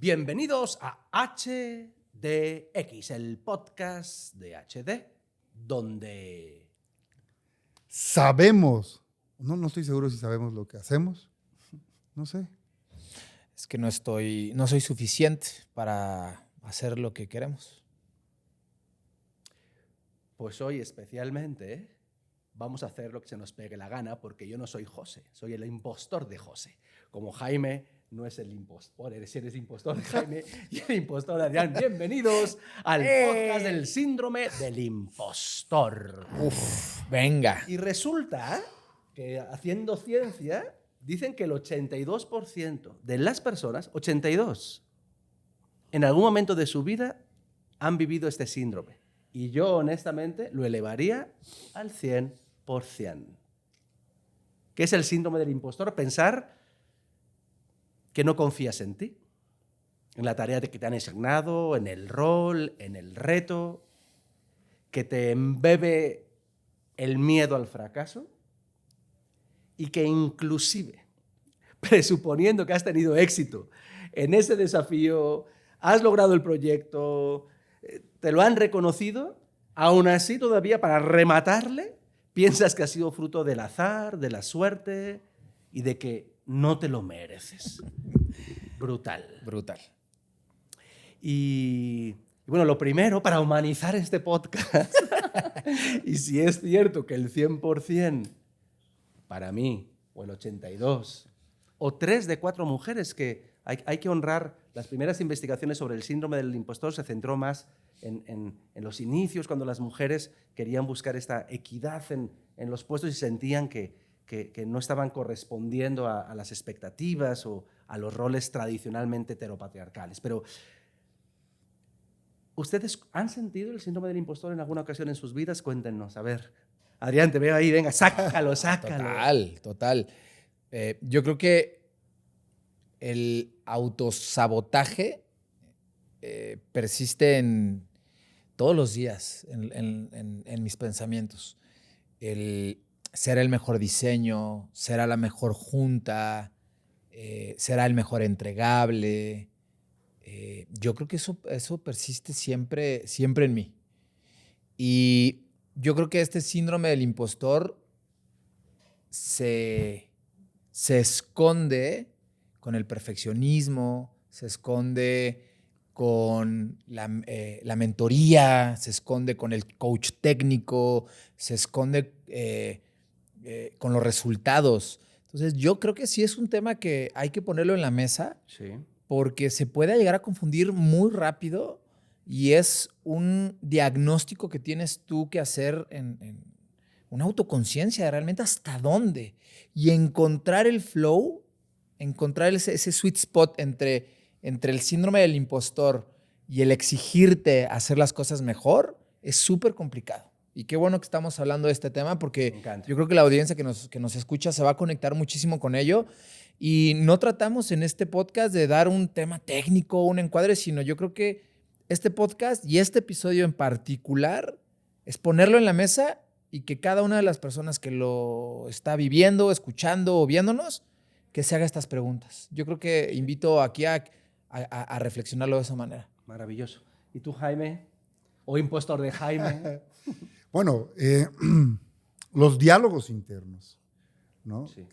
Bienvenidos a HDX, el podcast de HD, donde sabemos, no estoy seguro si sabemos lo que hacemos, no sé. Es que no soy suficiente para hacer lo que queremos. pues hoy especialmente vamos a hacer lo que se nos pegue la gana, porque yo no soy José, soy el impostor de José. Como Jaime no es el impostor, eres impostor de Jaime y el impostor de Adrián. Bienvenidos al podcast del síndrome del impostor. Uf, venga. Y resulta que haciendo ciencia dicen que el 82% de las personas, 82, en algún momento de su vida han vivido este síndrome. Y yo honestamente lo elevaría al 100%. ¿Qué es el síndrome del impostor? Pensar que no confías en ti, en la tarea que te han asignado, en el rol, en el reto, que te embebe el miedo al fracaso y que inclusive, presuponiendo que has tenido éxito en ese desafío, has logrado el proyecto, te lo han reconocido, aún así todavía para rematarle piensas que ha sido fruto del azar, de la suerte y de que no te lo mereces. Brutal. Brutal. Y bueno, lo primero, para humanizar este podcast, y si es cierto que el 100% para mí, o el 82%, o 3 de 4 mujeres, que hay que honrar, las primeras investigaciones sobre el síndrome del impostor se centró más en los inicios, cuando las mujeres querían buscar esta equidad en los puestos y sentían que no estaban correspondiendo a las expectativas o a los roles tradicionalmente heteropatriarcales. Pero, ¿ustedes han sentido el síndrome del impostor en alguna ocasión en sus vidas? Cuéntenos, a ver. Adrián, te veo ahí, venga, sácalo. Total. Yo creo que el autosabotaje persiste en todos los días en mis pensamientos. Será el mejor diseño, será la mejor junta, será el mejor entregable. Yo creo que eso persiste siempre en mí. Y yo creo que este síndrome del impostor se esconde con el perfeccionismo, se esconde con la mentoría, se esconde con el coach técnico, se esconde con los resultados. Entonces, yo creo que sí es un tema que hay que ponerlo en la mesa, Sí. porque se puede llegar a confundir muy rápido y es un diagnóstico que tienes tú que hacer en una autoconciencia de realmente hasta dónde, y encontrar el flow, encontrar ese sweet spot entre el síndrome del impostor y el exigirte hacer las cosas mejor es súper complicado. Y qué bueno que estamos hablando de este tema, porque yo creo que la audiencia que nos escucha se va a conectar muchísimo con ello. Y no tratamos en este podcast de dar un tema técnico, un encuadre, sino yo creo que este podcast y este episodio en particular es ponerlo en la mesa y que cada una de las personas que lo está viviendo, escuchando o viéndonos, que se haga estas preguntas. Yo creo que invito aquí a reflexionarlo de esa manera. Maravilloso. ¿Y tú, Jaime? ¿O impostor de Jaime? Bueno, los diálogos internos, ¿no? Sí.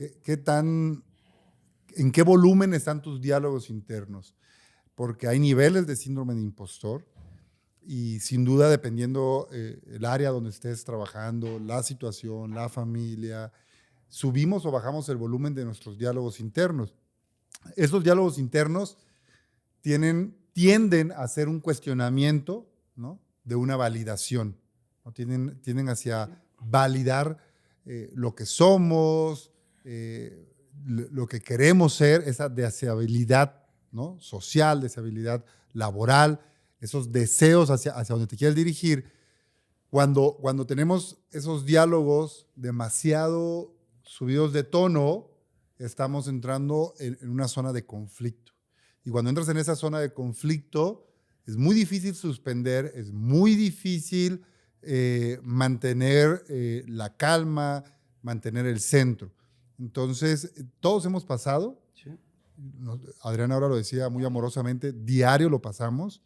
¿En qué volumen están tus diálogos internos? Porque hay niveles de síndrome de impostor y sin duda dependiendo el área donde estés trabajando, la situación, la familia, subimos o bajamos el volumen de nuestros diálogos internos. Esos diálogos internos tienden a ser un cuestionamiento, ¿no?, de una validación, ¿no? Tienden hacia validar lo que somos, lo que queremos ser, esa deseabilidad, ¿no?, social, deseabilidad laboral, esos deseos hacia donde te quieres dirigir. Cuando tenemos esos diálogos demasiado subidos de tono, estamos entrando en una zona de conflicto. Y cuando entras en esa zona de conflicto, es muy difícil suspender, es muy difícil mantener la calma, mantener el centro. Entonces, todos hemos pasado. Sí. Adrián ahora lo decía muy amorosamente, diario lo pasamos,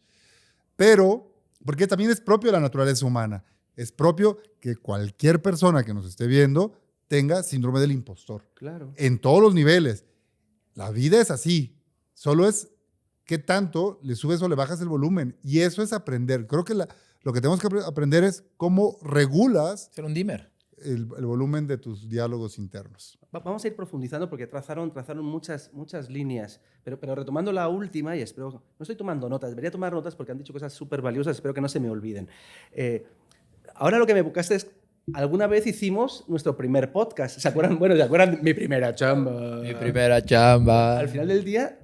pero porque también es propio de la naturaleza humana, es propio que cualquier persona que nos esté viendo tenga síndrome del impostor. Claro. En todos los niveles. La vida es así. Solo es qué tanto le subes o le bajas el volumen. Y eso es aprender. Creo que lo que tenemos que aprender es cómo regulas Ser un dimmer. el volumen de tus diálogos internos. Vamos a ir profundizando porque trazaron muchas líneas, pero retomando la última, y espero, no estoy tomando notas, debería tomar notas porque han dicho cosas súper valiosas, espero que no se me olviden. Ahora lo que me buscaste es, alguna vez hicimos nuestro primer podcast, ¿se acuerdan? Bueno, ¿se acuerdan? Mi primera chamba. Mi primera chamba. Al final del día,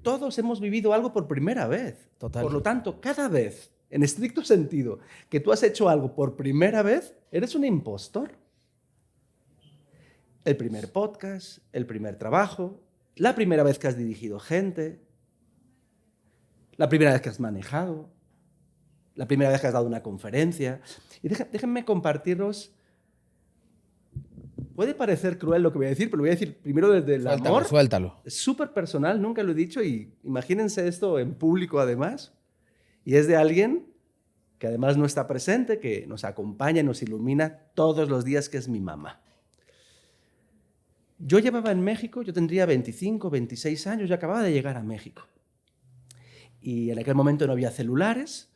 todos hemos vivido algo por primera vez. Total. Por lo tanto, cada vez, en estricto sentido, que tú has hecho algo por primera vez, eres un impostor. El primer podcast, el primer trabajo, la primera vez que has dirigido gente, la primera vez que has manejado, la primera vez que has dado una conferencia. Y déjenme compartiros. Puede parecer cruel lo que voy a decir, pero lo voy a decir primero desde el amor. Suéltalo. Es súper personal, nunca lo he dicho, y imagínense esto en público además. Y es de alguien que además no está presente, que nos acompaña y nos ilumina todos los días, que es mi mamá. Yo llevaba en México, yo tendría 25, 26 años, yo acababa de llegar a México. Y en aquel momento no había celulares,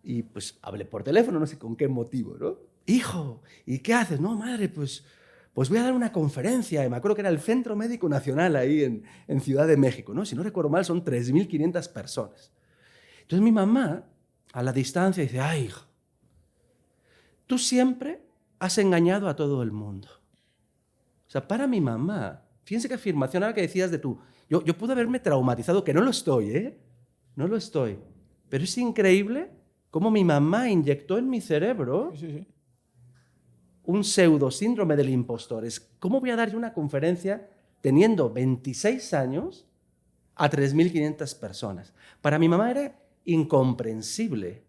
y pues hablé por teléfono, no sé con qué motivo, ¿no? Hijo, ¿y qué haces? No, madre, pues voy a dar una conferencia. Y me acuerdo que era el Centro Médico Nacional ahí en Ciudad de México, ¿no? Si no recuerdo mal, son 3.500 personas. Entonces mi mamá, a la distancia, dice, ay, hijo, tú siempre has engañado a todo el mundo. O sea, para mi mamá, fíjense qué afirmación ahora que decías de tú. Yo pude haberme traumatizado, que no lo estoy, ¿eh? No lo estoy. Pero es increíble cómo mi mamá inyectó en mi cerebro un pseudo síndrome del impostor. Es, ¿cómo voy a dar yo una conferencia teniendo 26 años a 3.500 personas? Para mi mamá era incomprensible.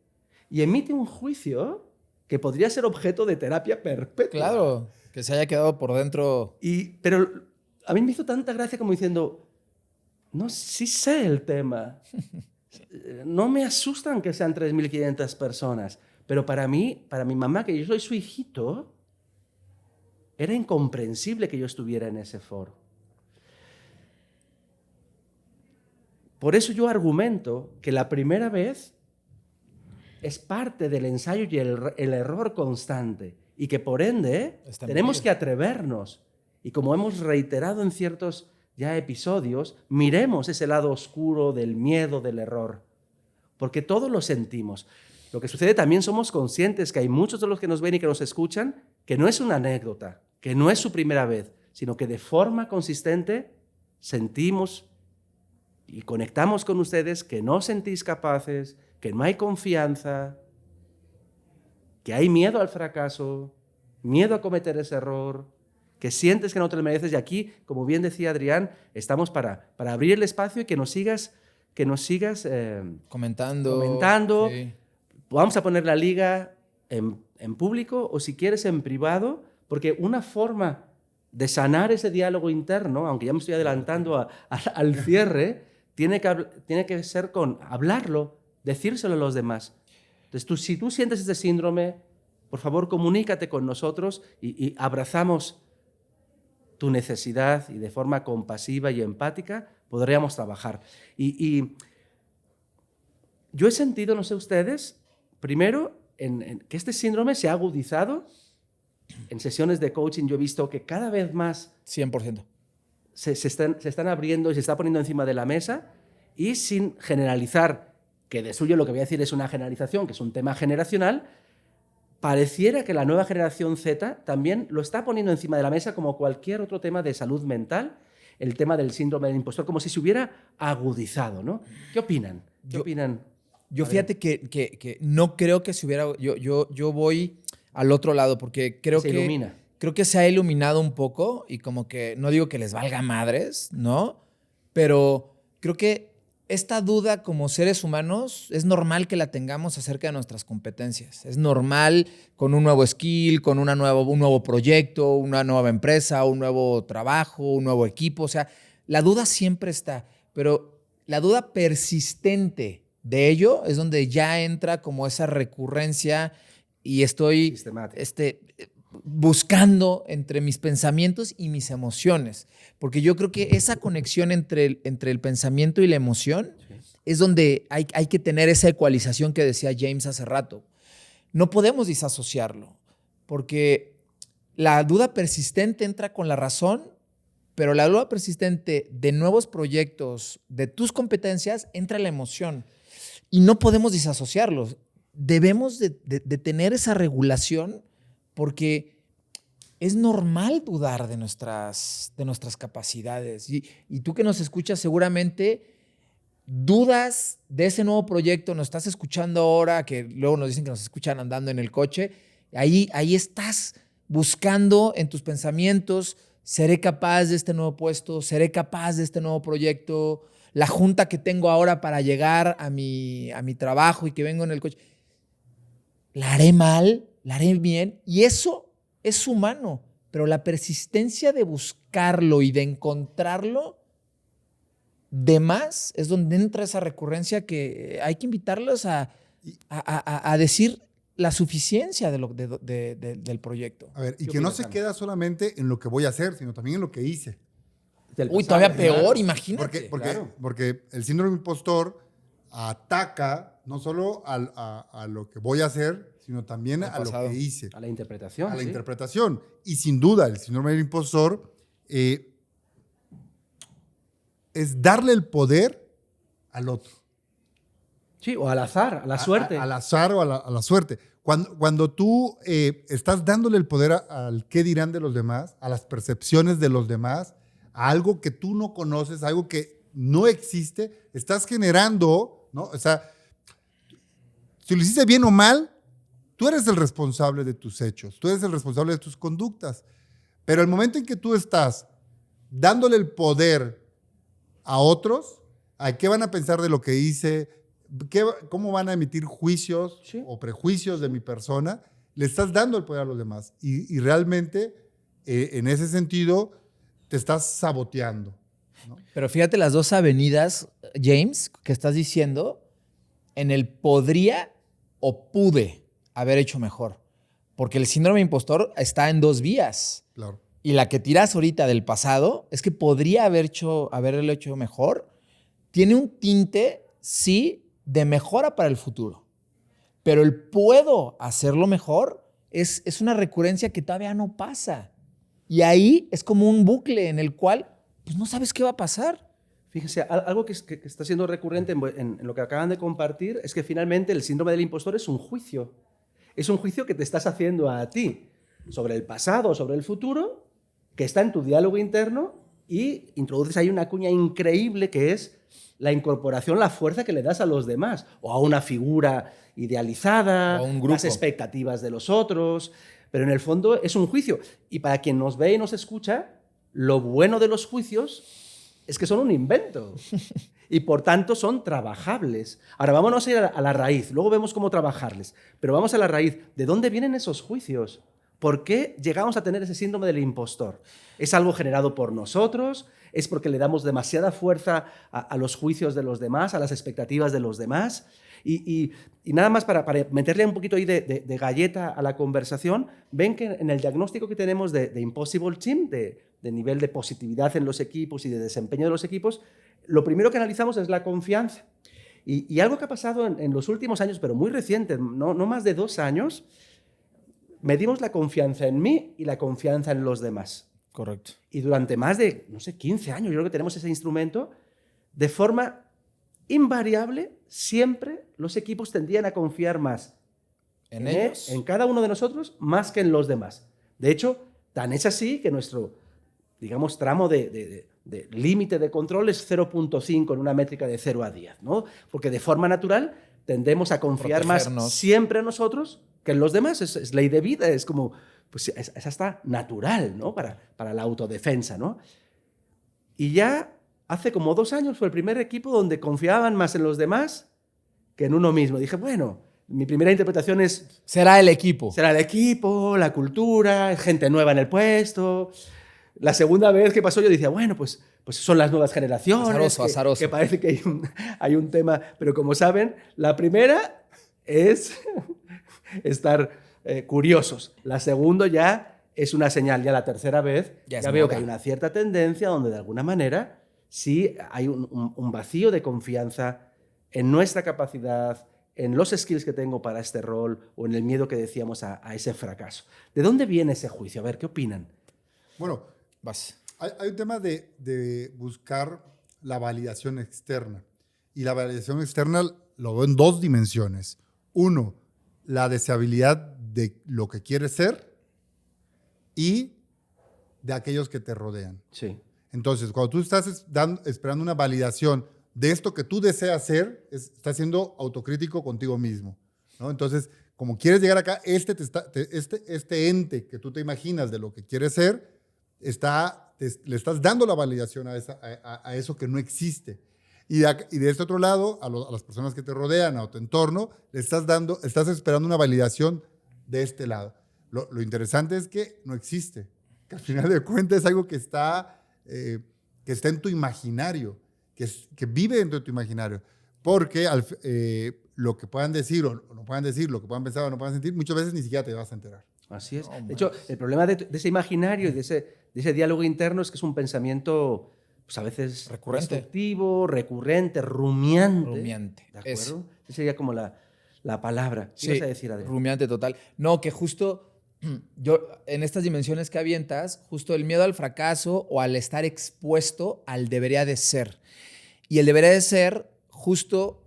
Y emite un juicio que podría ser objeto de terapia perpetua. Claro, que se haya quedado por dentro. Pero a mí me hizo tanta gracia como diciendo, no, sí sé el tema. No me asustan que sean 3.500 personas. Pero para mi mamá, que yo soy su hijito, era incomprensible que yo estuviera en ese foro. Por eso yo argumento que la primera vez es parte del ensayo y el error constante, y que por ende tenemos que atrevernos. Y como hemos reiterado en ciertos ya episodios, miremos ese lado oscuro del miedo, del error, porque todos lo sentimos. Lo que sucede, también somos conscientes que hay muchos de los que nos ven y que nos escuchan que no es una anécdota, que no es su primera vez, sino que de forma consistente sentimos y conectamos con ustedes que no sentís capaces, que no hay confianza, que hay miedo al fracaso, miedo a cometer ese error, que sientes que no te lo mereces. Y aquí, como bien decía Adrián, estamos para abrir el espacio y que nos sigas comentando. Sí. Vamos a poner la liga en público o, si quieres, en privado, porque una forma de sanar ese diálogo interno, aunque ya me estoy adelantando al cierre, tiene que ser con hablarlo, decírselo a los demás. Entonces, si tú sientes este síndrome, por favor, comunícate con nosotros y abrazamos tu necesidad, y de forma compasiva y empática podríamos trabajar. Y yo he sentido, no sé ustedes, primero, que este síndrome se ha agudizado. En sesiones de coaching yo he visto que cada vez más 100%. se están abriendo y se está poniendo encima de la mesa, y sin generalizar, que de suyo lo que voy a decir es una generalización, que es un tema generacional, pareciera que la nueva generación Z también lo está poniendo encima de la mesa, como cualquier otro tema de salud mental, el tema del síndrome del impostor, como si se hubiera agudizado, ¿no? ¿Qué opinan? Yo fíjate que no creo que se hubiera... Yo voy al otro lado, porque creo que se ha iluminado un poco, y como que, no digo que les valga madres, ¿no? Pero creo que esta duda como seres humanos es normal que la tengamos acerca de nuestras competencias. Es normal con un nuevo skill, con un nuevo proyecto, una nueva empresa, un nuevo trabajo, un nuevo equipo. O sea, La duda siempre está, pero la duda persistente de ello es donde ya entra como esa recurrencia y estoy Sistemático. buscando entre mis pensamientos y mis emociones. Porque yo creo que esa conexión entre el pensamiento y la emoción es donde hay que tener esa ecualización que decía James hace rato. No podemos disasociarlo, porque la duda persistente entra con la razón, pero la duda persistente de nuevos proyectos, de tus competencias, entra la emoción. Y no podemos disasociarlos. Debemos de tener esa regulación porque es normal dudar de nuestras capacidades. Y tú que nos escuchas seguramente dudas de ese nuevo proyecto, nos estás escuchando ahora, que luego nos dicen que nos escuchan andando en el coche, ahí estás buscando en tus pensamientos, ¿seré capaz de este nuevo puesto? ¿Seré capaz de este nuevo proyecto? La junta que tengo ahora para llegar a mi trabajo y que vengo en el coche, ¿la haré mal? ¿La haré bien? Y eso es humano, pero la persistencia de buscarlo y de encontrarlo de más es donde entra esa recurrencia que hay que invitarlos a decir la suficiencia del proyecto. A ver, y que no se queda solamente en lo que voy a hacer, sino también en lo que hice. Uy, todavía peor, imagínate. Porque el síndrome impostor ataca no solo a lo que voy a hacer, sino también a lo que hice. A la interpretación. A la interpretación. Y sin duda, el síndrome del impostor es darle el poder al otro. Sí, o al azar, a la suerte. Al azar o a la suerte. Cuando tú estás dándole el poder al qué dirán de los demás, a las percepciones de los demás, a algo que tú no conoces, algo que no existe, estás generando, ¿no? O sea, si lo hiciste bien o mal, tú eres el responsable de tus hechos, tú eres el responsable de tus conductas. Pero el momento en que tú estás dándole el poder a otros, ¿a qué van a pensar de lo que hice? ¿Cómo van a emitir juicios o prejuicios de mi persona? Le estás dando el poder a los demás. Y realmente, en ese sentido, te estás saboteando, ¿no? Pero fíjate las dos avenidas, James, que estás diciendo, en el podría o pude haber hecho mejor. Porque el síndrome impostor está en dos vías. Claro. Y la que tiras ahorita del pasado es que podría haberlo hecho mejor. Tiene un tinte, sí, de mejora para el futuro. Pero el puedo hacerlo mejor es una recurrencia que todavía no pasa. Y ahí es como un bucle en el cual pues no sabes qué va a pasar. Fíjese, algo que está siendo recurrente en lo que acaban de compartir es que finalmente el síndrome del impostor es un juicio. Es un juicio que te estás haciendo a ti sobre el pasado, sobre el futuro, que está en tu diálogo interno y introduces ahí una cuña increíble que es la incorporación, la fuerza que le das a los demás o a una figura idealizada, o a un grupo. Las expectativas de los otros, pero en el fondo es un juicio. Y para quien nos ve y nos escucha, lo bueno de los juicios es que son un invento y por tanto son trabajables. Ahora vámonos a ir a la raíz, luego vemos cómo trabajarles, pero vamos a la raíz. ¿De dónde vienen esos juicios? ¿Por qué llegamos a tener ese síndrome del impostor? ¿Es algo generado por nosotros? ¿Es porque le damos demasiada fuerza a los juicios de los demás, a las expectativas de los demás? Y nada más para meterle un poquito ahí de galleta a la conversación, ven que en el diagnóstico que tenemos de Impossible Team, de nivel de positividad en los equipos y de desempeño de los equipos, lo primero que analizamos es la confianza. Y algo que ha pasado en los últimos años, pero muy reciente, no más de 2 años, medimos la confianza en mí y la confianza en los demás. Correcto. Y durante más de, 15 años, yo creo que tenemos ese instrumento, de forma invariable, siempre los equipos tendían a confiar más en ellos, en cada uno de nosotros, más que en los demás. De hecho, tan es así que nuestro, digamos, tramo de límite de control es 0.5 en una métrica de 0 a 10, ¿no? Porque de forma natural tendemos a confiar más siempre en nosotros que en los demás. Es ley de vida, es como, pues es hasta natural, ¿no? Para la autodefensa, ¿no? Y ya hace como 2 años fue el primer equipo donde confiaban más en los demás que en uno mismo. Dije, bueno, mi primera interpretación es... Será el equipo. Será el equipo, la cultura, gente nueva en el puesto. La segunda vez que pasó yo decía, bueno, pues son las nuevas generaciones. Azaroso. Que parece que hay un tema. Pero como saben, la primera es estar curiosos. La segunda ya es una señal. Ya la tercera vez Ya veo moda. que hay una cierta tendencia donde de alguna manera sí hay un vacío de confianza en nuestra capacidad, en los skills que tengo para este rol o en el miedo que decíamos a ese fracaso. ¿De dónde viene ese juicio? A ver, ¿qué opinan? Bueno, Vas. hay un tema de buscar la validación externa. Y la validación externa lo veo en dos dimensiones. Uno, la deseabilidad de lo que quieres ser y de aquellos que te rodean. Sí. Entonces, cuando tú estás esperando una validación de esto que tú deseas ser, estás siendo autocrítico contigo mismo, ¿no? Entonces, como quieres llegar acá, este ente que tú te imaginas de lo que quieres ser, le estás dando la validación a eso que no existe. Y de este otro lado, a las personas que te rodean, a tu entorno, estás esperando una validación de este lado. Lo interesante es que no existe, que al final de cuentas es algo que está en tu imaginario, que vive dentro de tu imaginario. Porque lo que puedan decir o no puedan decir, lo que puedan pensar o no puedan sentir, muchas veces ni siquiera te vas a enterar. Así es. No, De hecho, el problema de ese imaginario y de ese diálogo interno es que es un pensamiento, pues a veces Recurrente. destructivo, recurrente, rumiante. Rumiante. ¿De acuerdo? Esa sería como la palabra. ¿Qué ibas a decir, Adrián? Rumiante total. No, que justo yo, en estas dimensiones que avientas, justo el miedo al fracaso o al estar expuesto al debería de ser. Y el debería de ser justo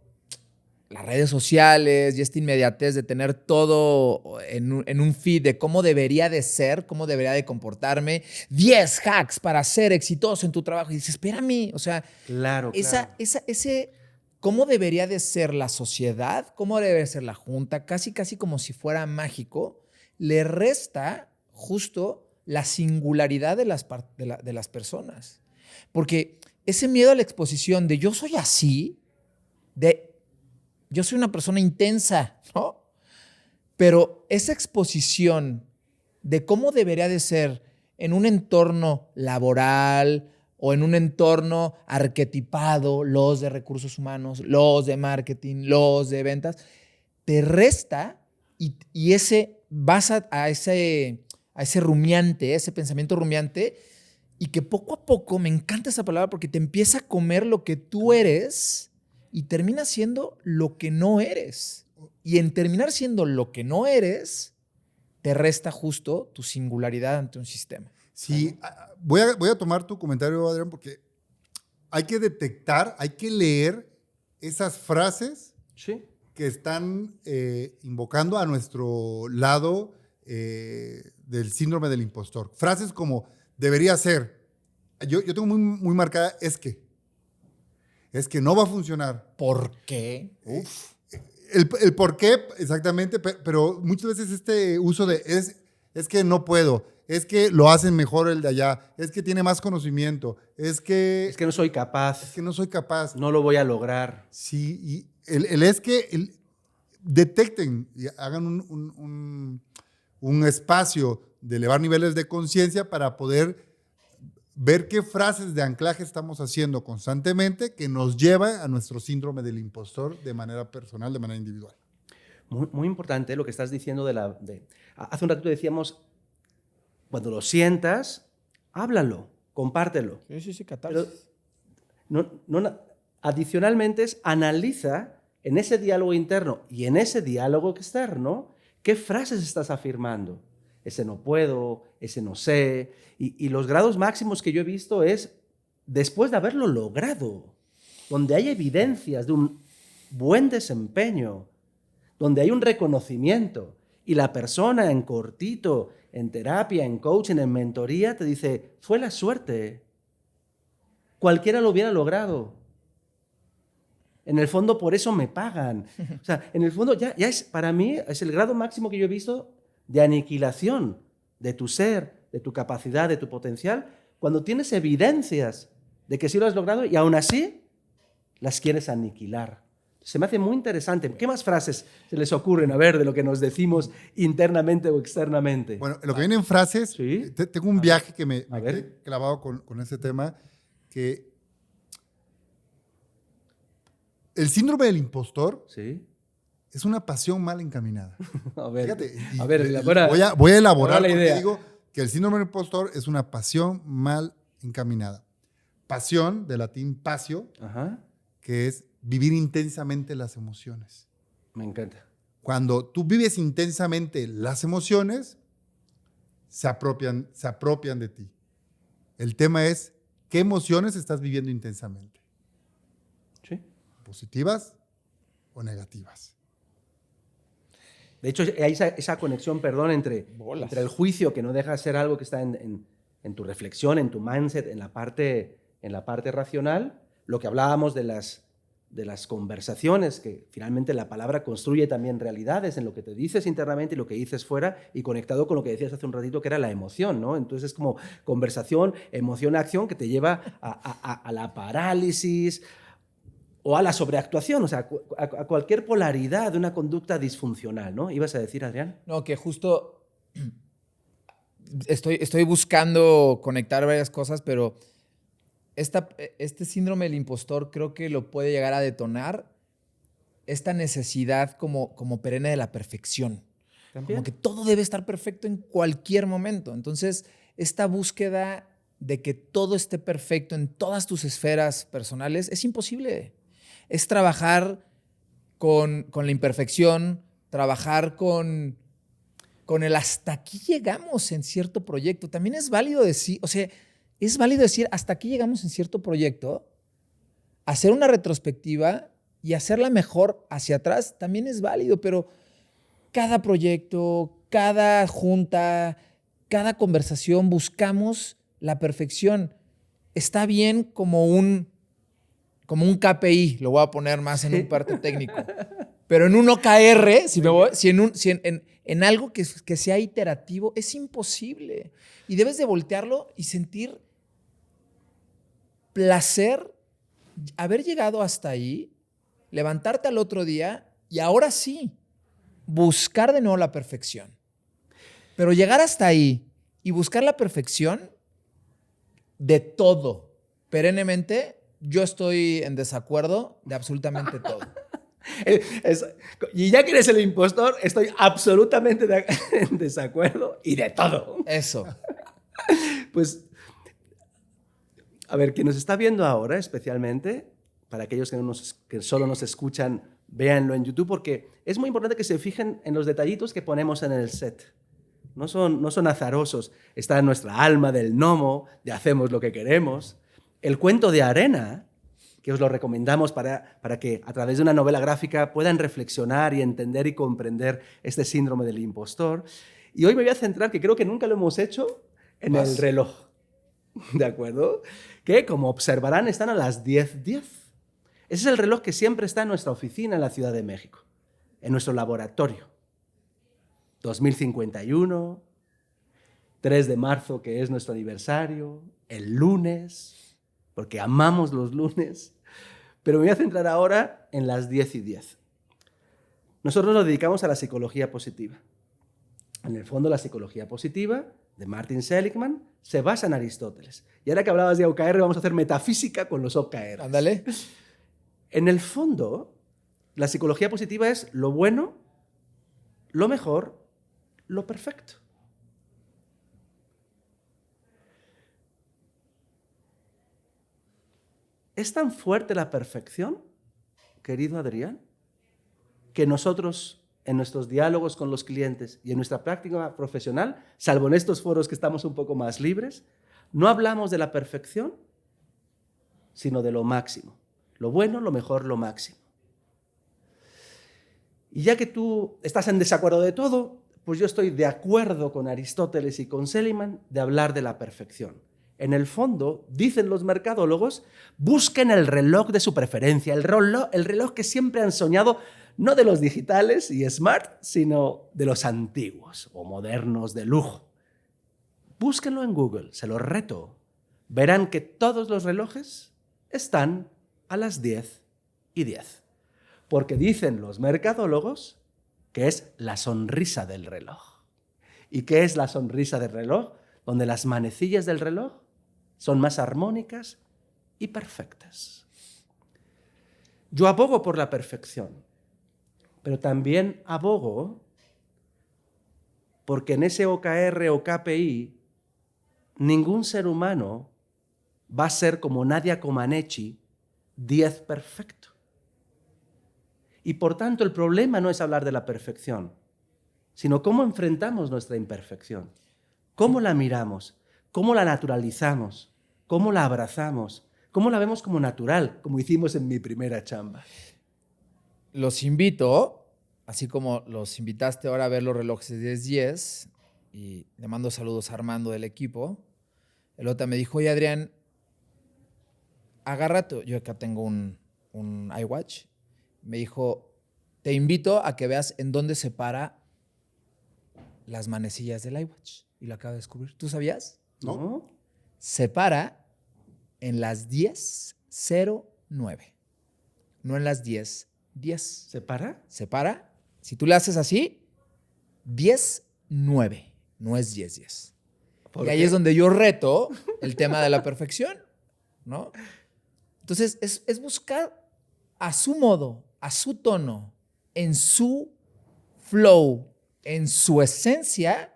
las redes sociales y esta inmediatez de tener todo en un feed de cómo debería de ser, cómo debería de comportarme, 10 hacks para ser exitoso en tu trabajo. Y dices, espérame, o sea, Claro, ese cómo debería de ser la sociedad, cómo debe ser la junta, casi como si fuera mágico, le resta justo la singularidad de las personas. Porque ese miedo a la exposición de yo soy así, yo soy una persona intensa, ¿no? Pero esa exposición de cómo debería de ser en un entorno laboral o en un entorno arquetipado, los de recursos humanos, los de marketing, los de ventas, te resta y vas a ese rumiante, ese pensamiento rumiante, y que poco a poco, me encanta esa palabra porque te empieza a comer lo que tú eres y termina siendo lo que no eres. Y en terminar siendo lo que no eres, te resta justo tu singularidad ante un sistema. Sí, voy a tomar tu comentario, Adrián, porque hay que detectar, hay que leer esas frases Sí. que están invocando a nuestro lado del síndrome del impostor. Frases como, debería ser. Yo tengo muy marcada, es que no va a funcionar. ¿Por qué? Uf. El por qué, exactamente, pero muchas veces este uso de es que no puedo, es que lo hacen mejor el de allá, es que tiene más conocimiento, es que Es que no soy capaz. es que no soy capaz. No lo voy a lograr. Sí, y detecten y hagan un espacio de elevar niveles de conciencia para poder ver qué frases de anclaje estamos haciendo constantemente que nos lleva a nuestro síndrome del impostor de manera personal, de manera individual. Muy importante lo que estás diciendo hace un ratito decíamos, cuando lo sientas, háblalo, compártelo. Sí, Pero adicionalmente analiza en ese diálogo interno y en ese diálogo externo qué frases estás afirmando. Ese no puedo, ese no sé. Y los grados máximos que yo he visto es después de haberlo logrado, donde hay evidencias de un buen desempeño, donde hay un reconocimiento y la persona en cortito, en terapia, en coaching, en mentoría, te dice, fue la suerte. Cualquiera lo hubiera logrado. En el fondo, por eso me pagan. O sea, en el fondo, ya es, para mí, es el grado máximo que yo he visto de aniquilación de tu ser, de tu capacidad, de tu potencial, cuando tienes evidencias de que sí lo has logrado y aún así las quieres aniquilar. Se me hace muy interesante. ¿Qué más frases se les ocurren, a ver, de lo que nos decimos internamente o externamente? Bueno, lo que viene en frases, Sí. tengo un viaje que me A ver. quedé clavado con ese tema, que el síndrome del impostor Sí. es una pasión mal encaminada. A ver, Fíjate, y a ver, elabora- voy a elaborar elabora la porque idea. digo que el síndrome del impostor es una pasión mal encaminada. Pasión, de latín pasio, Ajá, que es vivir intensamente las emociones. me encanta. Cuando tú vives intensamente las emociones, se apropian de ti. El tema es, ¿qué emociones estás viviendo intensamente? Sí. ¿Positivas o negativas? De hecho, hay esa conexión, perdón, entre el juicio, que no deja de ser algo que está en tu reflexión, en tu mindset, en la parte racional, lo que hablábamos de las conversaciones, que finalmente la palabra construye también realidades en lo que te dices internamente y lo que dices fuera, y conectado con lo que decías hace un ratito, que era la emoción, ¿no? Entonces es como conversación, emoción, acción, que te lleva a la parálisis o a la sobreactuación, o sea, a cualquier polaridad de una conducta disfuncional, ¿no? ¿Ibas a decir, Adrián? No, que justo estoy buscando conectar varias cosas, pero este síndrome del impostor creo que lo puede llegar a detonar esta necesidad como perenne de la perfección. ¿También? Como que todo debe estar perfecto en cualquier momento. Entonces, esta búsqueda de que todo esté perfecto en todas tus esferas personales es imposible. Es trabajar con la imperfección, trabajar con el hasta aquí llegamos en cierto proyecto. También es válido decir, es válido decir hasta aquí llegamos en cierto proyecto, hacer una retrospectiva y hacerla mejor hacia atrás también es válido, pero cada proyecto, cada junta, cada conversación buscamos la perfección. Está bien como un KPI, lo voy a poner más en un parte técnico, pero en un OKR, en algo que sea iterativo, es imposible. Y debes de voltearlo y sentir placer, haber llegado hasta ahí, levantarte al otro día y ahora sí, buscar de nuevo la perfección. Pero llegar hasta ahí y buscar la perfección de todo, perennemente, yo estoy en desacuerdo de absolutamente todo. Y ya que eres el impostor, estoy absolutamente en desacuerdo y de todo. Eso. Pues, a ver, quien nos está viendo ahora, especialmente, para aquellos que solo nos escuchan, véanlo en YouTube, porque es muy importante que se fijen en los detallitos que ponemos en el set. No son azarosos. Está en nuestra alma del gnomo, de hacemos lo que queremos. El cuento de arena, que os lo recomendamos para que a través de una novela gráfica puedan reflexionar y entender y comprender este síndrome del impostor. Y hoy me voy a centrar, que creo que nunca lo hemos hecho, en el reloj. ¿De acuerdo? Que, como observarán, están a las 10:10. Ese es el reloj que siempre está en nuestra oficina en la Ciudad de México, en nuestro laboratorio. 2051, 3 de marzo, que es nuestro aniversario, el lunes, porque amamos los lunes. Pero me voy a centrar ahora en las 10:10. Nosotros nos dedicamos a la psicología positiva. En el fondo, la psicología positiva de Martin Seligman se basa en Aristóteles. Y ahora que hablabas de OKR, vamos a hacer metafísica con los OKR. Ándale. En el fondo, la psicología positiva es lo bueno, lo mejor, lo perfecto. ¿Es tan fuerte la perfección, querido Adrián, que nosotros, en nuestros diálogos con los clientes y en nuestra práctica profesional, salvo en estos foros que estamos un poco más libres, no hablamos de la perfección, sino de lo máximo? Lo bueno, lo mejor, lo máximo. Y ya que tú estás en desacuerdo de todo, pues yo estoy de acuerdo con Aristóteles y con Seligman de hablar de la perfección. En el fondo, dicen los mercadólogos, busquen el reloj de su preferencia, el reloj que siempre han soñado, no de los digitales y smart, sino de los antiguos o modernos de lujo. Búsquenlo en Google, se los reto. Verán que todos los relojes están a las 10:10. Porque dicen los mercadólogos que es la sonrisa del reloj. ¿Y qué es la sonrisa del reloj? Donde las manecillas del reloj son más armónicas y perfectas. Yo abogo por la perfección, pero también abogo porque en ese OKR o KPI ningún ser humano va a ser como Nadia Comaneci, 10 perfecto. Y por tanto el problema no es hablar de la perfección, sino cómo enfrentamos nuestra imperfección, cómo la miramos, cómo la naturalizamos, cómo la abrazamos, cómo la vemos como natural, como hicimos en mi primera chamba. Los invito, así como los invitaste ahora a ver los relojes de 10:10, y le mando saludos a Armando del equipo. El otro me dijo, oye Adrián, agarra yo acá tengo un iWatch. Me dijo, te invito a que veas en dónde se para las manecillas del iWatch. Y lo acabo de descubrir. ¿Tú sabías? ¿No? Se para en las 10:09. No en las 10:10. ¿Se para? Se para. Si tú le haces así, 10:09. No es 10:10. Y ahí es donde yo reto el tema de la perfección, ¿no? Entonces, es buscar a su modo, a su tono, en su flow, en su esencia,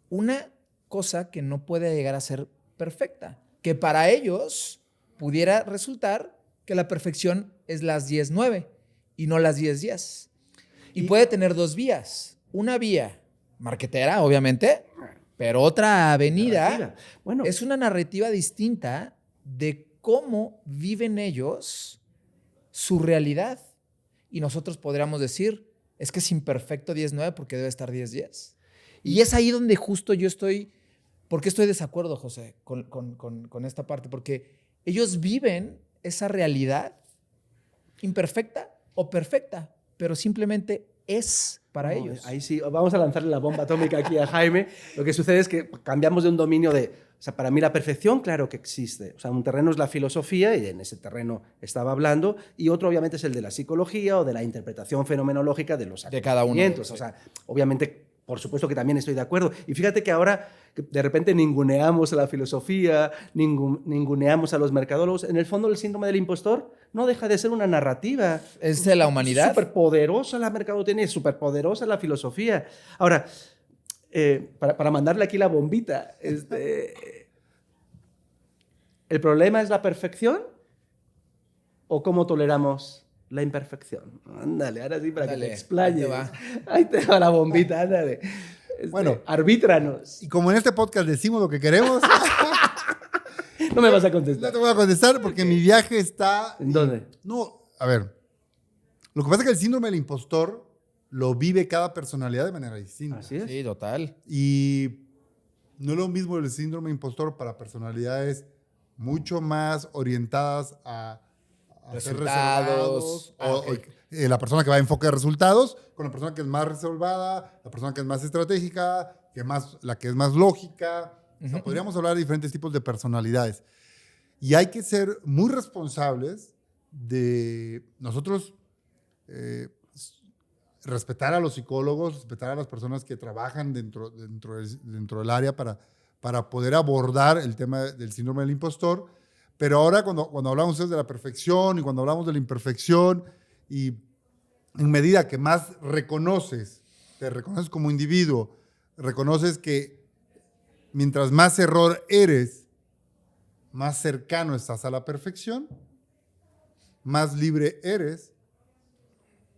una cosa que no puede llegar a ser perfecta. Que para ellos pudiera resultar que la perfección es las 10:09 y no las 10:10. Y puede tener dos vías. Una vía marketera, obviamente, pero otra avenida es una narrativa distinta de cómo viven ellos su realidad. Y nosotros podríamos decir, es que es imperfecto 10:09 porque debe estar 10:10. Y es ahí donde justo yo estoy, porque estoy de desacuerdo, José, con esta parte, porque ellos viven esa realidad imperfecta o perfecta, pero simplemente es para ellos. Ahí sí, vamos a lanzarle la bomba atómica aquí a Jaime. Lo que sucede es que cambiamos de un dominio de... O sea, para mí la perfección, claro que existe. O sea, un terreno es la filosofía, y en ese terreno estaba hablando, y otro obviamente es el de la psicología o de la interpretación fenomenológica de los de cada uno. O sea, obviamente, por supuesto que también estoy de acuerdo. Y fíjate que ahora de repente ninguneamos a la filosofía, ninguneamos a los mercadólogos. En el fondo, el síndrome del impostor no deja de ser una narrativa. Es de la humanidad. Súper poderosa la mercadotecnia, súper poderosa la filosofía. Ahora, para mandarle aquí la bombita, ¿el problema es la perfección o cómo toleramos la imperfección? Ándale, ahora sí, para que te explayes. Ahí te va la bombita, ándale. Bueno, arbítranos. Y como en este podcast decimos lo que queremos, no me vas a contestar. No te voy a contestar porque mi viaje está... ¿En dónde? No, a ver. Lo que pasa es que el síndrome del impostor lo vive cada personalidad de manera distinta. Así es. Sí, total. Y no es lo mismo el síndrome impostor para personalidades mucho más orientadas a ser reservados. Okay. O la persona que va a enfoque de resultados, con la persona que es más reservada, la persona que es más estratégica, la que es más lógica. O sea, podríamos hablar de diferentes tipos de personalidades. Y hay que ser muy responsables de nosotros respetar a los psicólogos, respetar a las personas que trabajan dentro del área para poder abordar el tema del síndrome del impostor. Pero ahora cuando hablamos de la perfección y cuando hablamos de la imperfección, y en medida que más te reconoces como individuo, reconoces que mientras más error eres, más cercano estás a la perfección, más libre eres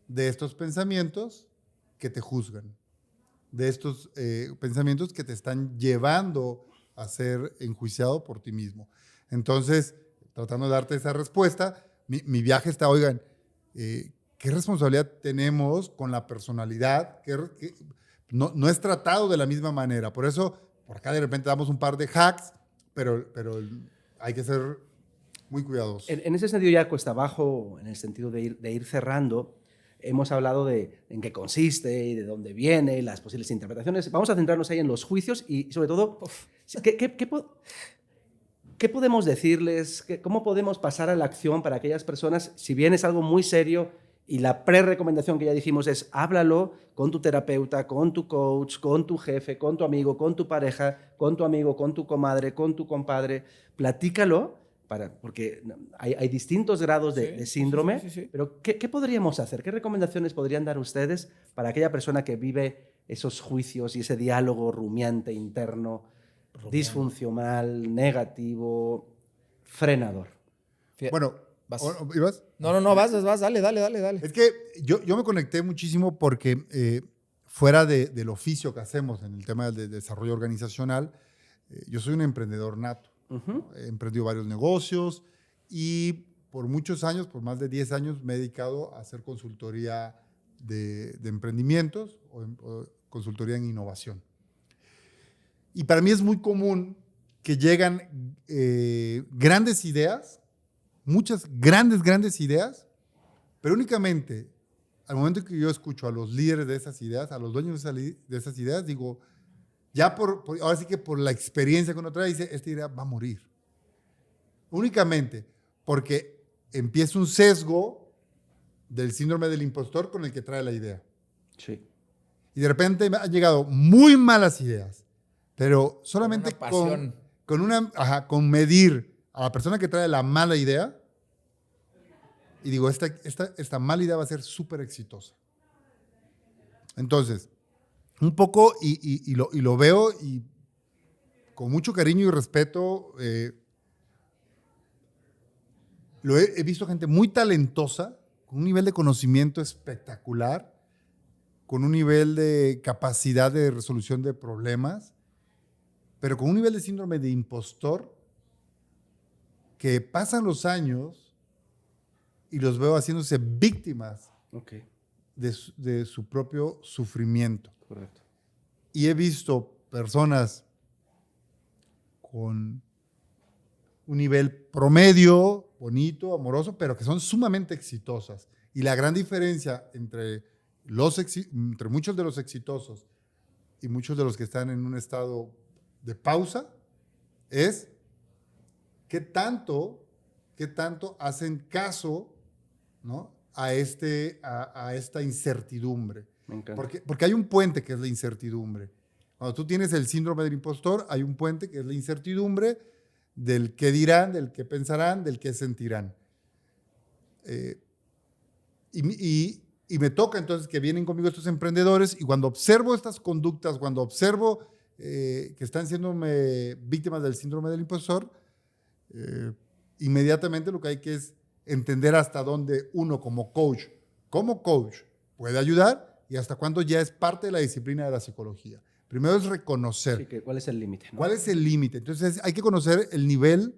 de estos pensamientos que te juzgan, de estos pensamientos que te están llevando a ser enjuiciado por ti mismo. Entonces, tratando de darte esa respuesta, mi viaje está, oigan, ¿qué responsabilidad tenemos con la personalidad? No es tratado de la misma manera. Por eso, por acá de repente damos un par de hacks, pero hay que ser muy cuidadosos. En ese sentido ya cuesta abajo, en el sentido de ir cerrando. Hemos hablado de en qué consiste y de dónde viene, las posibles interpretaciones. Vamos a centrarnos ahí en los juicios y, sobre todo, ¿qué podemos decirles? ¿Cómo podemos pasar a la acción para aquellas personas, si bien es algo muy serio Y la pre-recomendación que ya dijimos es háblalo con tu terapeuta, con tu coach, con tu jefe, con tu amigo, con tu pareja, con tu amigo, con tu comadre, con tu compadre. Platícalo, porque hay distintos grados de síndrome. Sí. Pero ¿qué podríamos hacer? ¿Qué recomendaciones podrían dar ustedes para aquella persona que vive esos juicios y ese diálogo rumiante interno, disfuncional, negativo, frenador? Bueno, Vas. ¿ibas? No, vas, dale. Es que yo me conecté muchísimo porque fuera del oficio que hacemos en el tema del desarrollo organizacional, yo soy un emprendedor nato. He emprendido varios negocios y por muchos años, por más de 10 años, me he dedicado a hacer consultoría de emprendimientos o consultoría en innovación. Y para mí es muy común que llegan grandes ideas, muchas grandes ideas, pero únicamente al momento que yo escucho a los líderes de esas ideas, a los dueños de esas ideas, digo, ya ahora sí que por la experiencia que uno trae, dice, esta idea va a morir. Únicamente porque empieza un sesgo del síndrome del impostor con el que trae la idea. Sí. Y de repente me han llegado muy malas ideas, pero solamente con con medir a la persona que trae la mala idea y digo, esta mala idea va a ser súper exitosa. Entonces, un poco, y lo veo y con mucho cariño y respeto, he visto gente muy talentosa, con un nivel de conocimiento espectacular, con un nivel de capacidad de resolución de problemas, pero con un nivel de síndrome de impostor que pasan los años y los veo haciéndose víctimas de su propio sufrimiento. Correcto. Y he visto personas con un nivel promedio, bonito, amoroso, pero que son sumamente exitosas. Y la gran diferencia entre muchos de los exitosos y muchos de los que están en un estado de pausa es qué tanto hacen caso, ¿no?, a esta incertidumbre. Me encanta. Porque hay un puente que es la incertidumbre. Cuando tú tienes el síndrome del impostor, hay un puente que es la incertidumbre del qué dirán, del qué pensarán, del qué sentirán. Y me toca entonces que vienen conmigo estos emprendedores y cuando observo estas conductas, cuando observo que están siendo víctimas del síndrome del impostor, inmediatamente lo que hay que es entender hasta dónde uno como coach puede ayudar y hasta cuándo ya es parte de la disciplina de la psicología. Primero es reconocer. Sí, ¿cuál es el límite? ¿No? ¿Cuál es el límite? Entonces hay que conocer el nivel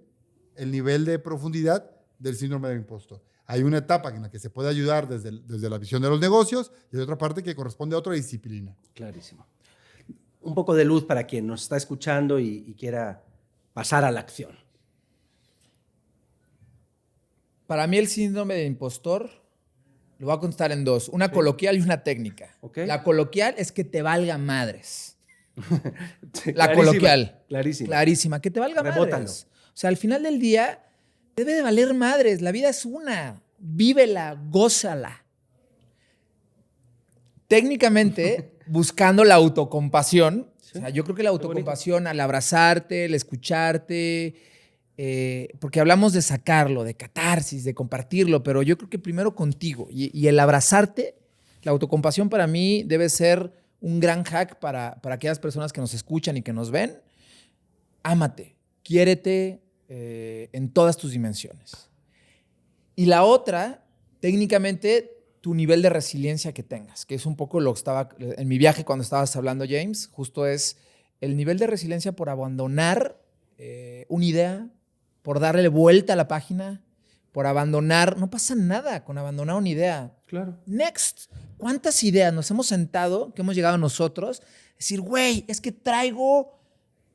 de profundidad del síndrome del impostor. Hay una etapa en la que se puede ayudar desde la visión de los negocios y hay otra parte que corresponde a otra disciplina. Clarísimo. Un poco de luz para quien nos está escuchando y quiera pasar a la acción. Para mí el síndrome de impostor lo voy a contestar en dos. Una coloquial y una técnica. Okay. La coloquial es que te valga madres. Sí, La clarísima, coloquial. Clarísima. Clarísima. Que te valga Rebótalo. madres. O sea, al final del día debe de valer madres. La vida es una. Vívela, gózala. Técnicamente, buscando la autocompasión. Sí. O sea, yo creo que la autocompasión al abrazarte, el escucharte, porque hablamos de sacarlo, de catarsis, de compartirlo, pero yo creo que primero contigo. Y el abrazarte, la autocompasión para mí debe ser un gran hack para aquellas personas que nos escuchan y que nos ven. Ámate, quiérete en todas tus dimensiones. Y la otra, técnicamente, tu nivel de resiliencia que tengas, que es un poco lo que estaba en mi viaje cuando estabas hablando, James, justo es el nivel de resiliencia por abandonar una idea, por darle vuelta a la página, por abandonar. No pasa nada con abandonar una idea. Claro. Next. ¿Cuántas ideas nos hemos sentado, que hemos llegado nosotros? Decir, güey, es que traigo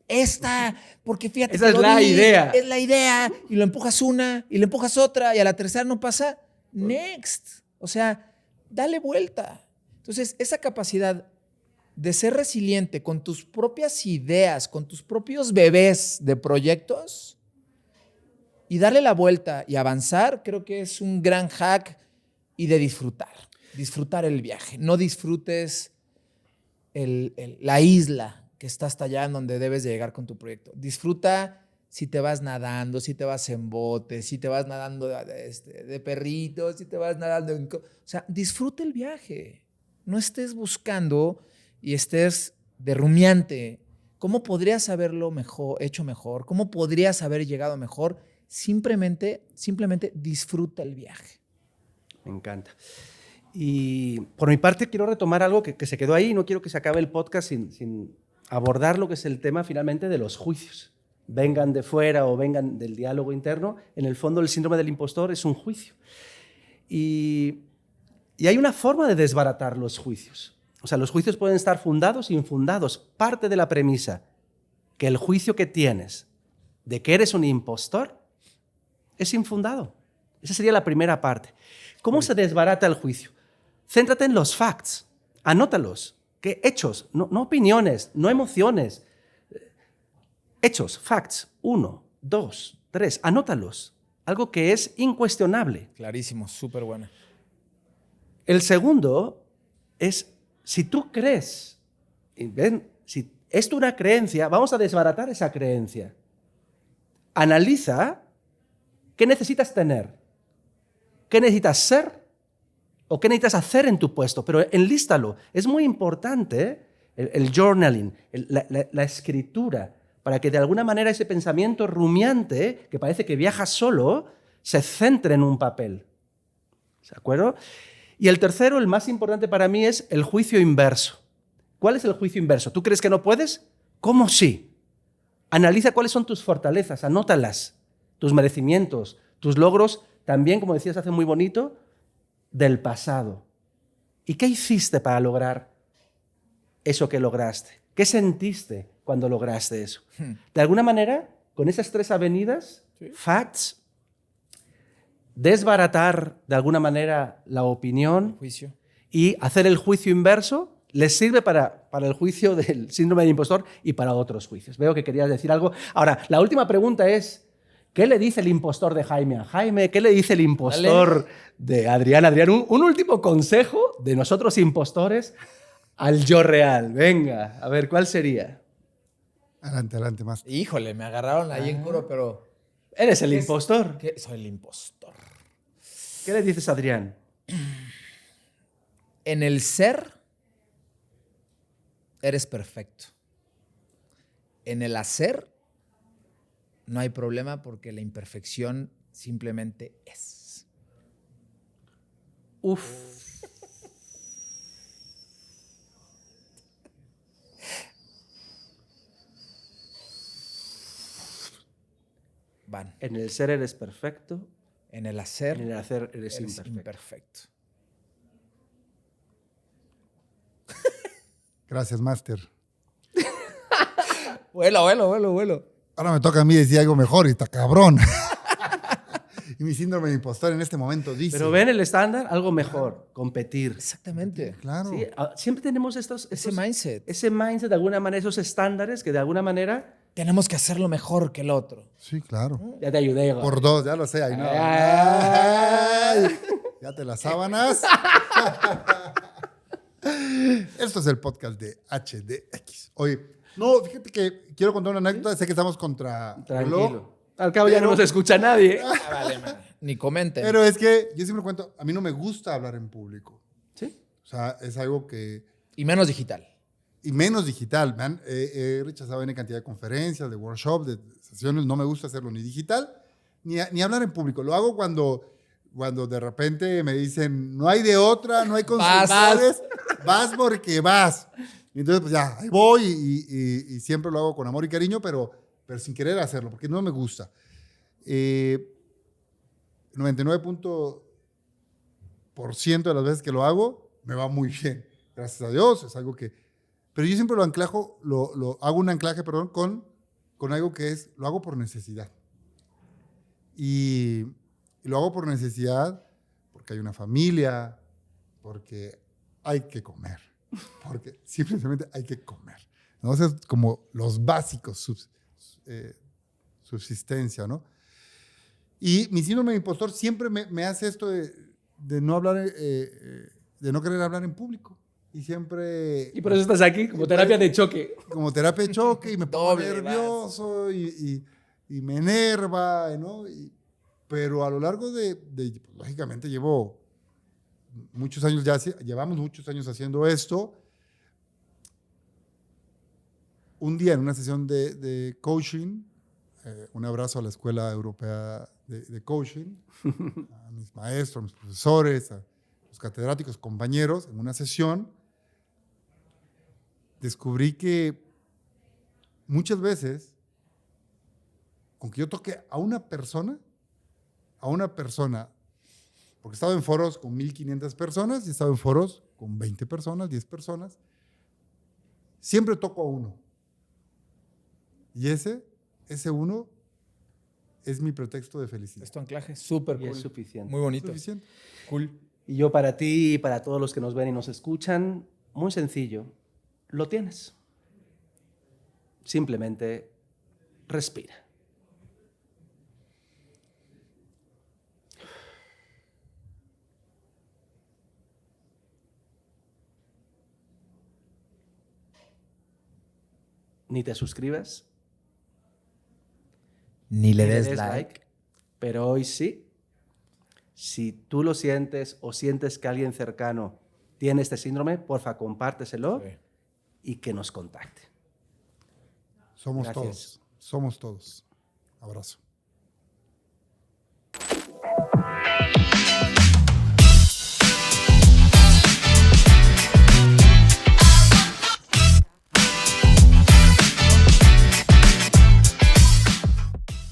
esta, porque fíjate. Esa es la idea. Es la idea. Y lo empujas una, y le empujas otra, y a la tercera no pasa. Next. O sea, dale vuelta. Entonces, esa capacidad de ser resiliente con tus propias ideas, con tus propios bebés de proyectos y darle la vuelta y avanzar, creo que es un gran hack y de disfrutar el viaje. No disfrutes la isla que está hasta allá en donde debes de llegar con tu proyecto. Disfruta si te vas nadando, si te vas en bote, si te vas nadando de perritos, si te vas nadando o sea, disfruta el viaje. No estés buscando y estés de rumiante. ¿Cómo podrías haberlo hecho mejor? ¿Cómo podrías haber llegado mejor? Simplemente disfruta el viaje. Me encanta. Y por mi parte quiero retomar algo que se quedó ahí. No quiero que se acabe el podcast sin abordar lo que es el tema finalmente de los juicios. Vengan de fuera o vengan del diálogo interno, en el fondo el síndrome del impostor es un juicio. Y hay una forma de desbaratar los juicios. O sea, los juicios pueden estar fundados e infundados. Parte de la premisa que el juicio que tienes de que eres un impostor es infundado. Esa sería la primera parte. ¿Cómo se desbarata el juicio? Céntrate en los facts, anótalos. ¿Qué hechos? No opiniones, no emociones. Hechos, facts, 1, 2, 3, anótalos. Algo que es incuestionable. Clarísimo, súper buena. El segundo es, si tú crees, ¿ven? Si es una creencia, vamos a desbaratar esa creencia. Analiza qué necesitas tener, qué necesitas ser o qué necesitas hacer en tu puesto, pero enlístalo. Es muy importante el journaling, la escritura, para que de alguna manera ese pensamiento rumiante, que parece que viaja solo, se centre en un papel. ¿De acuerdo? Y el tercero, el más importante para mí, es el juicio inverso. ¿Cuál es el juicio inverso? ¿Tú crees que no puedes? ¿Cómo sí? Analiza cuáles son tus fortalezas, anótalas, tus merecimientos, tus logros, también, como decías hace muy bonito, del pasado. ¿Y qué hiciste para lograr eso que lograste? ¿Qué sentiste cuando lograste eso? De alguna manera, con esas tres avenidas, ¿sí? Facts, desbaratar de alguna manera la opinión y hacer el juicio inverso, les sirve para el juicio del síndrome del impostor y para otros juicios. Veo que querías decir algo. Ahora, la última pregunta es, ¿qué le dice el impostor de Jaime a Jaime? ¿Qué le dice el impostor de Adrián a Adrián? Un último consejo de nosotros impostores al yo real. Venga, a ver, ¿cuál sería? Adelante, más. Híjole, me agarraron ahí en curva, pero... ¿Eres el impostor? Soy el impostor. ¿Qué le dices a Adrián? En el ser, eres perfecto. En el hacer, no hay problema porque la imperfección simplemente es. Uf. Van. En el ser eres perfecto. En el hacer, eres imperfecto. Gracias, Master. Vuelo. Ahora me toca a mí decir algo mejor y está cabrón. Y mi síndrome de impostor en este momento dice... Pero ven el estándar, algo mejor, competir. Exactamente. Claro. Sí, siempre tenemos ese mindset. Ese mindset, de alguna manera, esos estándares que de alguna manera... Tenemos que hacerlo mejor que el otro. Sí, claro. Ya te ayudé, Igor. Por 2, ya lo sé. Ahí no. Ay, ya te las sábanas. Esto es el podcast de HDX. Oye, no, fíjate que quiero contar una anécdota. Sé que estamos contra... Tranquilo. Al cabo ya no nos escucha nadie. Vale, ni comenten. Pero es que yo siempre cuento, a mí no me gusta hablar en público. ¿Sí? O sea, es algo que... Y menos digital. Y menos digital. He rechazado N cantidad de conferencias, de workshops, de sesiones. No me gusta hacerlo ni digital, ni hablar en público. Lo hago cuando de repente me dicen, no hay de otra, no hay consultores, vas porque vas. Y entonces, pues ya, ahí voy y siempre lo hago con amor y cariño, pero sin querer hacerlo, porque no me gusta. 99% de las veces que lo hago, me va muy bien. Gracias a Dios, es algo que... Pero yo siempre lo hago un anclaje, con algo que es, lo hago por necesidad. Y lo hago por necesidad porque hay una familia, porque hay que comer, porque simplemente hay que comer. Entonces, como los básicos, subsistencia, ¿no? Y mi síndrome de impostor siempre me hace esto de de no hablar, de no querer hablar en público. Y siempre... Y por eso estás aquí, como terapia de choque. Como terapia de choque, y me pongo Doble nervioso y me enerva, ¿no? Pero a lo largo pues, lógicamente llevamos muchos años haciendo esto. Un día en una sesión de coaching, un abrazo a la Escuela Europea de Coaching, a mis maestros, a mis profesores, a los catedráticos, compañeros, en una sesión, descubrí que muchas veces, con que yo toque a una persona, porque he estado en foros con 1,500 personas y he estado en foros con 20 personas, 10 personas, siempre toco a uno. Y ese uno es mi pretexto de felicidad. Es tu anclaje, súper Y cool. es suficiente. Muy bonito. Suficiente. Cool. Y yo para ti y para todos los que nos ven y nos escuchan, muy sencillo, lo tienes. Simplemente respira. Ni te suscribas, Ni le ni des like. pero hoy sí. Si tú lo sientes o sientes que alguien cercano tiene este síndrome, porfa, compárteselo Sí. y que nos contacte. Somos Gracias. todos. Somos todos. Abrazo.